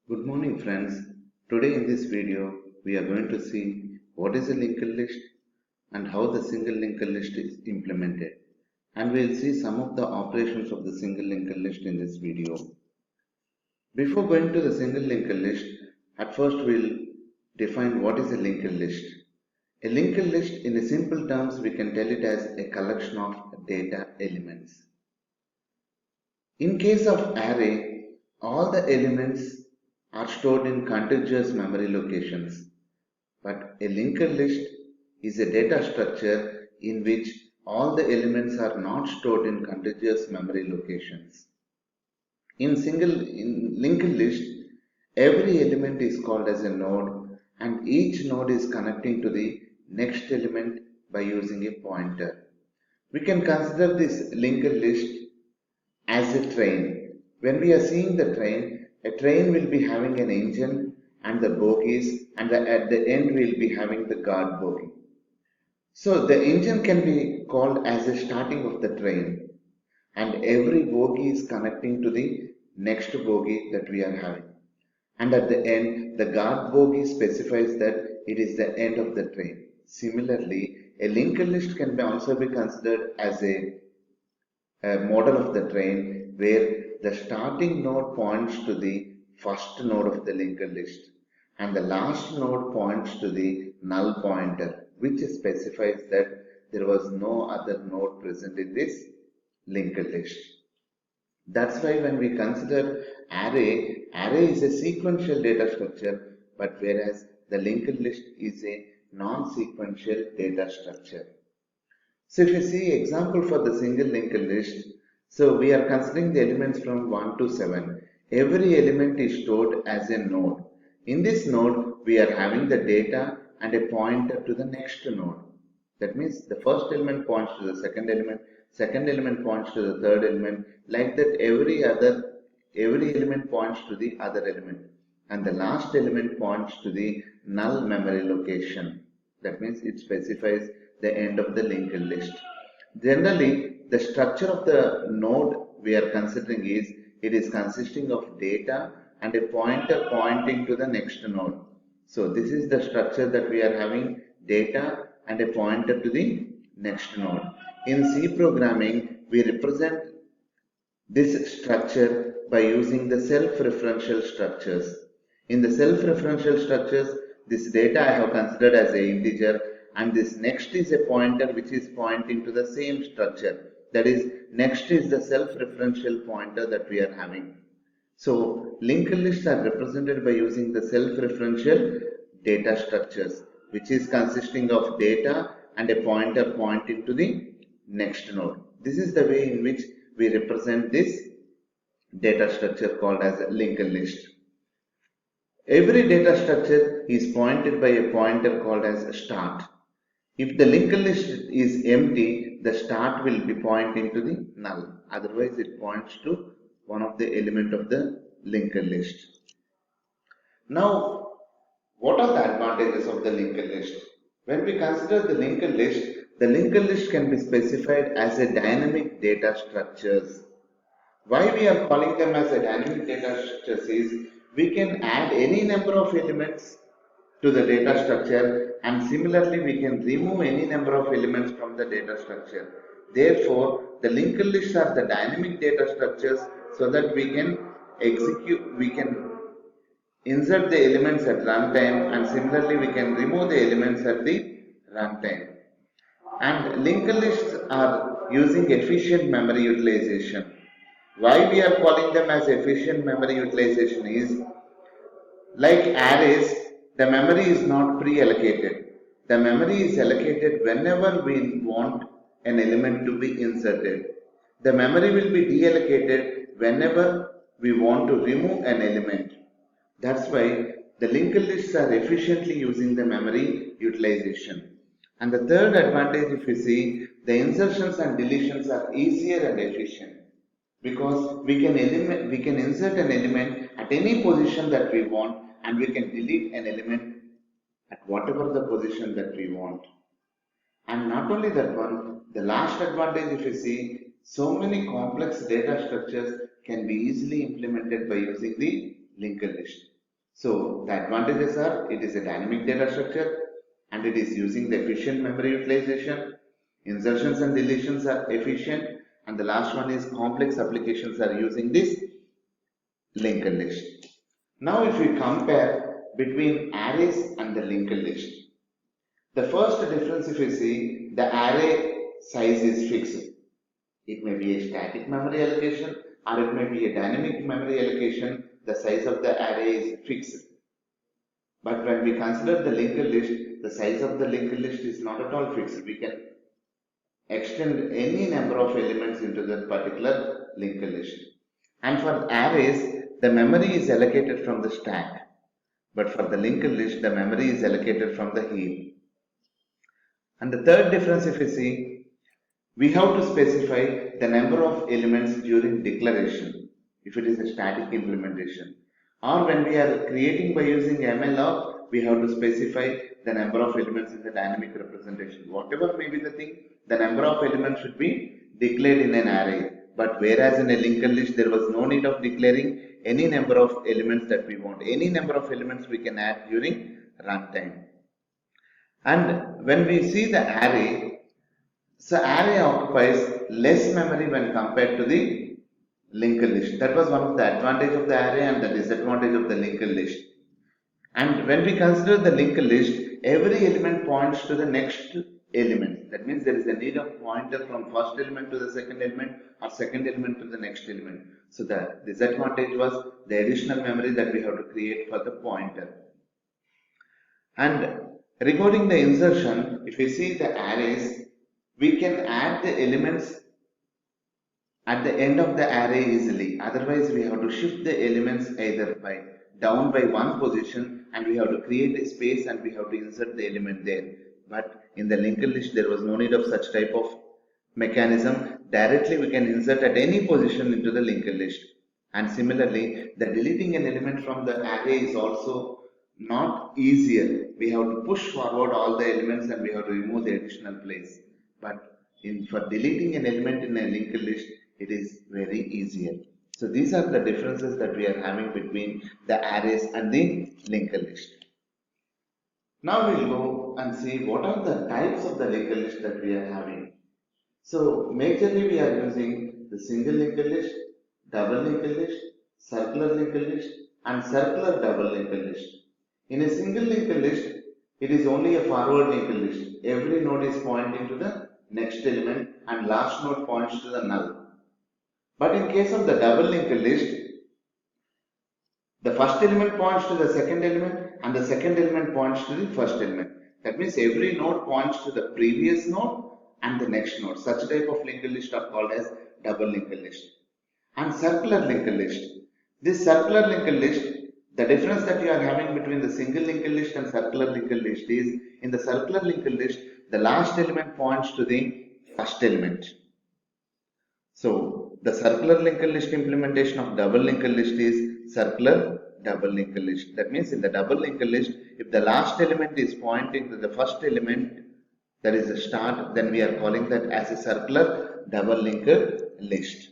Good morning friends. Today in this video we are going to see what is a linked list and how the single linked list is implemented, and we will see some of the operations of the single linked list in this video. Before going to the single linked list, at first we will define what is a linked list. A linked list, in a simple terms, we can tell it as a collection of data elements. In case of array, all the elements are stored in contiguous memory locations, but a linked list is a data structure in which all the elements are not stored in contiguous memory locations. In linked list, every element is called as a node, and each node is connecting to the next element by using a pointer. We can consider this linked list as a train. When we are seeing the train, a train will be having an engine and the bogies, and at the end we will be having the guard bogie. So the engine can be called as a starting of the train, and every bogie is connecting to the next bogie that we are having. And at the end, the guard bogie specifies that it is the end of the train. Similarly, a linked list can also be considered as a model of the train where the starting node points to the first node of the linked list and the last node points to the null pointer, which specifies that there was no other node present in this linked list. That's why when we consider array is a sequential data structure, but whereas the linked list is a non-sequential data structure. So if you see example for the single linked list, so we are considering the elements from 1 to 7. Every element is stored as a node. In this node, we are having the data and a pointer to the next node. That means the first element points to the second element points to the third element, like that every element points to the other element, and the last element points to the null memory location. That means it specifies the end of the linked list. Generally, the structure of the node we are considering is it is consisting of data and a pointer pointing to the next node. So this is the structure that we are having, data and a pointer to the next node. In C programming, we represent this structure by using the self-referential structures. In the self-referential structures, this data I have considered as an integer, and this next is a pointer which is pointing to the same structure. That is, next is the self-referential pointer that we are having. So linked lists are represented by using the self-referential data structures, which is consisting of data and a pointer pointing to the next node. This is the way in which we represent this data structure called as a linked list. Every data structure is pointed by a pointer called as start. If the linked list is empty, the start will be pointing to the null. Otherwise, it points to one of the element of the linked list. Now, what are the advantages of the linked list? When we consider the linked list can be specified as a dynamic data structures. Why we are calling them as a dynamic data structures is we can add any number of elements to the data structure, and similarly we can remove any number of elements from the data structure. Therefore, the linked lists are the dynamic data structures so that we can insert the elements at runtime, and similarly we can remove the elements at the runtime. And linked lists are using efficient memory utilization. Why we are calling them as efficient memory utilization is, like arrays, the memory is not pre-allocated. The memory is allocated whenever we want an element to be inserted. The memory will be deallocated whenever we want to remove an element. That's why the linked lists are efficiently using the memory utilization. And the third advantage, if you see, the insertions and deletions are easier and efficient, because we can insert an element at any position that we want, and we can delete an element at whatever the position that we want. And not only that one, the last advantage, if you see, so many complex data structures can be easily implemented by using the linked list. So the advantages are it is a dynamic data structure and it is using the efficient memory utilization. Insertions and deletions are efficient, and the last one is complex applications are using this linked list. Now if we compare between arrays and the linked list, the first difference if you see, the array size is fixed. It may be a static memory allocation or it may be a dynamic memory allocation. The size of the array is fixed. But when we consider the linked list, the size of the linked list is not at all fixed. We can extend any number of elements into that particular linked list. And for arrays, the memory is allocated from the stack. But for the linked list, the memory is allocated from the heap. And the third difference if you see, we have to specify the number of elements during declaration if it is a static implementation. Or when we are creating by using MLOp, we have to specify the number of elements in the dynamic representation. Whatever may be the thing, the number of elements should be declared in an array. But whereas in a linked list, there was no need of declaring any number of elements that we want. Any number of elements we can add during runtime. And when we see the array, so array occupies less memory when compared to the linked list. That was one of the advantage of the array and the disadvantage of the linked list. And when we consider the linked list, every element points to the next element. That means there is a need of pointer from first element to the second element or second element to the next element. So the disadvantage was the additional memory that we have to create for the pointer. And regarding the insertion, if we see the arrays, we can add the elements at the end of the array easily. Otherwise, we have to shift the elements either by down by one position and we have to create a space and we have to insert the element there. But in the linked list, there was no need of such type of mechanism. Directly, we can insert at any position into the linked list. And similarly, the deleting an element from the array is also not easier. We have to push forward all the elements and we have to remove the additional place. But for deleting an element in a linked list, it is very easier. So these are the differences that we are having between the arrays and the linked list. Now we'll go and see what are the types of the linked list that we are having. So majorly we are using the single linked list, double linked list, circular linked list and circular double linked list. In a single linked list, it is only a forward linked list. Every node is pointing to the next element and last node points to the null. But in case of the double linked list, the first element points to the second element and the second element points to the first element. That means every node points to the previous node and the next node. Such type of linked list are called as double linked list. And circular linked list. This circular linked list, the difference that you are having between the single linked list and circular linked list is, in the circular linked list, the last element points to the first element. So the circular linked list implementation of double linked list is circular double linked list. That means in the double linked list, if the last element is pointing to the first element, that is the start, then we are calling that as a circular double linked list.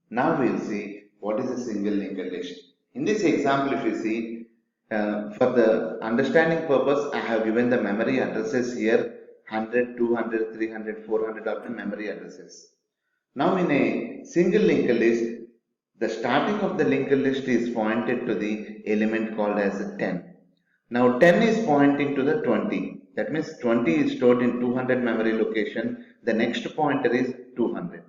Now we will see what is a single linked list. In this example, if you see, for the understanding purpose, I have given the memory addresses here. 100, 200, 300, 400 are the memory addresses. Now in a single linked list, the starting of the linked list is pointed to the element called as 10. Now 10 is pointing to the 20. That means 20 is stored in 200 memory location. The next pointer is 200.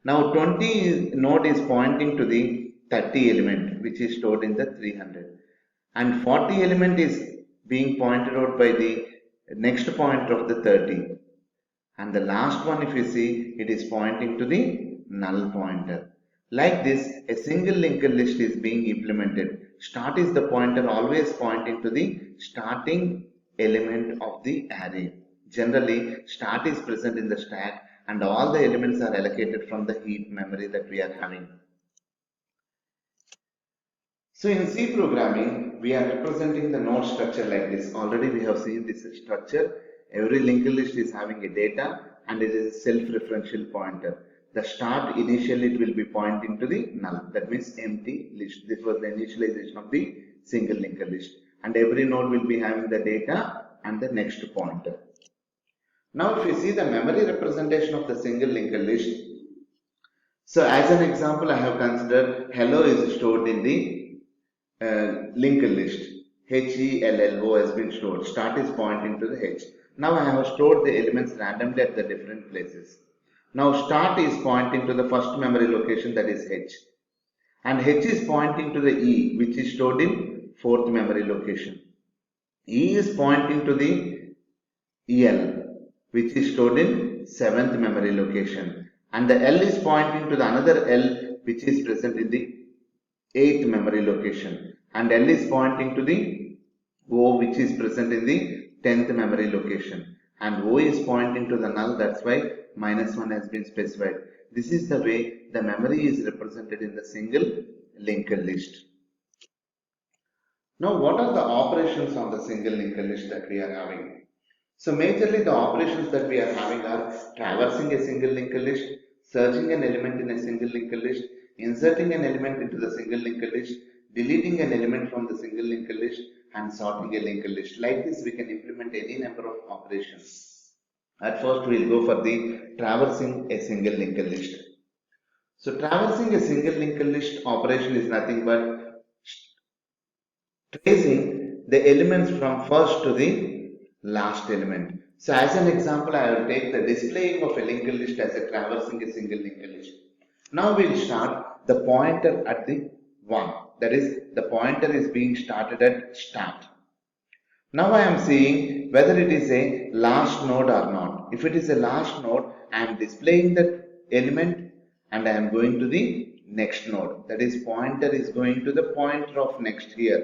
Now 20 node is pointing to the 30 element which is stored in the 300. And 40 element is being pointed out by the next pointer of the 30. And the last one, if you see, it is pointing to the null pointer. Like this, a single linked list is being implemented. Start is the pointer always pointing to the starting element of the array. Generally, start is present in the stack and all the elements are allocated from the heap memory that we are having. So in C programming, we are representing the node structure like this. Already we have seen this structure. Every linked list is having a data and it is a self-referential pointer. The start initially it will be pointing to the null. That means empty list. This was the initialization of the single linked list, and every node will be having the data and the next pointer. Now if you see the memory representation of the single linked list, so as an example I have considered hello is stored in the linked list. HELLO has been stored. Start is pointing to the H. Now I have stored the elements randomly at the different places. Now start is pointing to the first memory location, that is H. And H is pointing to the E, which is stored in fourth memory location. E is pointing to the EL, which is stored in seventh memory location. And the L is pointing to the another L, which is present in the 8th memory location, and L is pointing to the O, which is present in the 10th memory location, and O is pointing to the null, that's why -1 has been specified. This is the way the memory is represented in the single linked list. Now what are the operations on the single linked list that we are having? So majorly the operations that we are having are traversing a single linked list, searching an element in a single linked list, inserting an element into the single linked list, deleting an element from the single linked list, and sorting a linked list. Like this we can implement any number of operations. At first we will go for the traversing a single linked list. So traversing a single linked list operation is nothing but tracing the elements from first to the last element. So as an example, I will take the displaying of a linked list as a traversing a single linked list. Now we will start the pointer at the 1. That is, the pointer is being started at start. Now I am seeing whether it is a last node or not. If it is a last node, I am displaying that element and I am going to the next node. That is, pointer is going to the pointer of next here.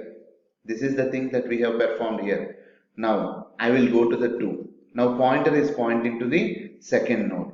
This is the thing that we have performed here. Now I will go to the 2. Now pointer is pointing to the second node.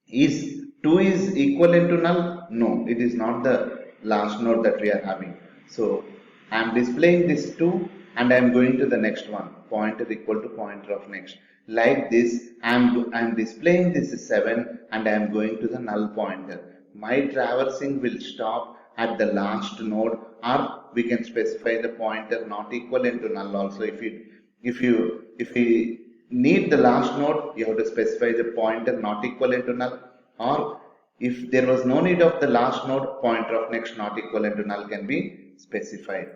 Is 2 is equivalent to null? No, it is not the last node that we are having. So I am displaying this 2 and I am going to the next one. Pointer equal to pointer of next. Like this, I am displaying this 7 and I am going to the null pointer. My traversing will stop at the last node, or we can specify the pointer not equivalent to null also. If you need the last node, you have to specify the pointer not equivalent to null, or if there was no need of the last node, pointer of next not equivalent to null can be specified.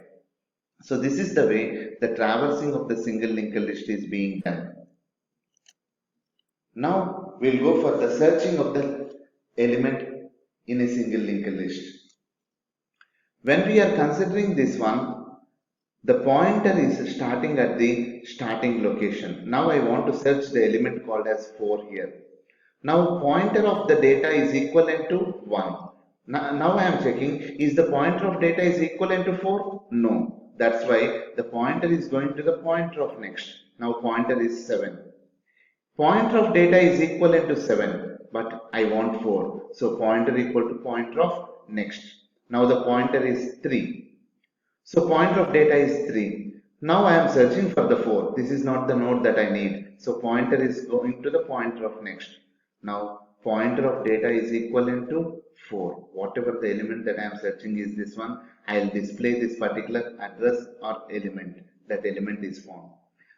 So this is the way the traversing of the single linked list is being done. Now we'll go for the searching of the element in a single linked list. When we are considering this one, the pointer is starting at the starting location. Now I want to search the element called as 4 here. Now pointer of the data is equivalent to 1. Now I am checking, is the pointer of data is equivalent to 4? No. That's why the pointer is going to the pointer of next. Now pointer is 7. Pointer of data is equivalent to 7, but I want 4. So pointer equal to pointer of next. Now the pointer is 3. So pointer of data is 3. Now I am searching for the 4. This is not the node that I need. So pointer is going to the pointer of next. Now pointer of data is equivalent to 4. Whatever the element that I am searching is this one, I will display this particular address or element. That element is found.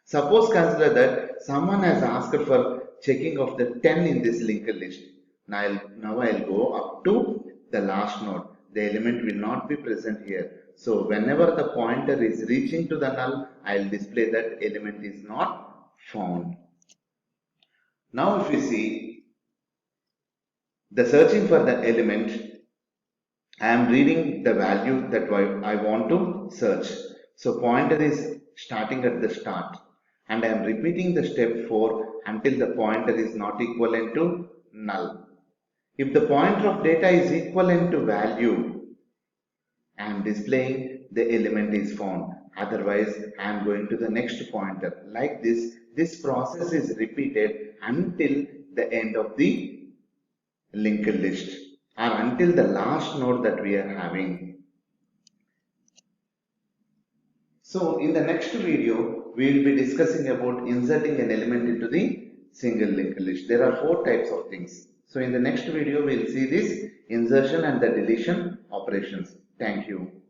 Suppose consider that someone has asked for checking of the 10 in this linked list. Now I'll go up to the last node. The element will not be present here. So whenever the pointer is reaching to the null, I'll display that element is not found. Now if you see the searching for the element, I am reading the value that I want to search. So pointer is starting at the start and I am repeating the step 4 until the pointer is not equivalent to null. If the pointer of data is equivalent to value, I am displaying the element is found. Otherwise, I am going to the next pointer. Like this process is repeated until the end of the linked list or until the last node that we are having. So in the next video, we will be discussing about inserting an element into the single linked list. There are 4 types of things. So in the next video, we will see this insertion and the deletion operations. Thank you.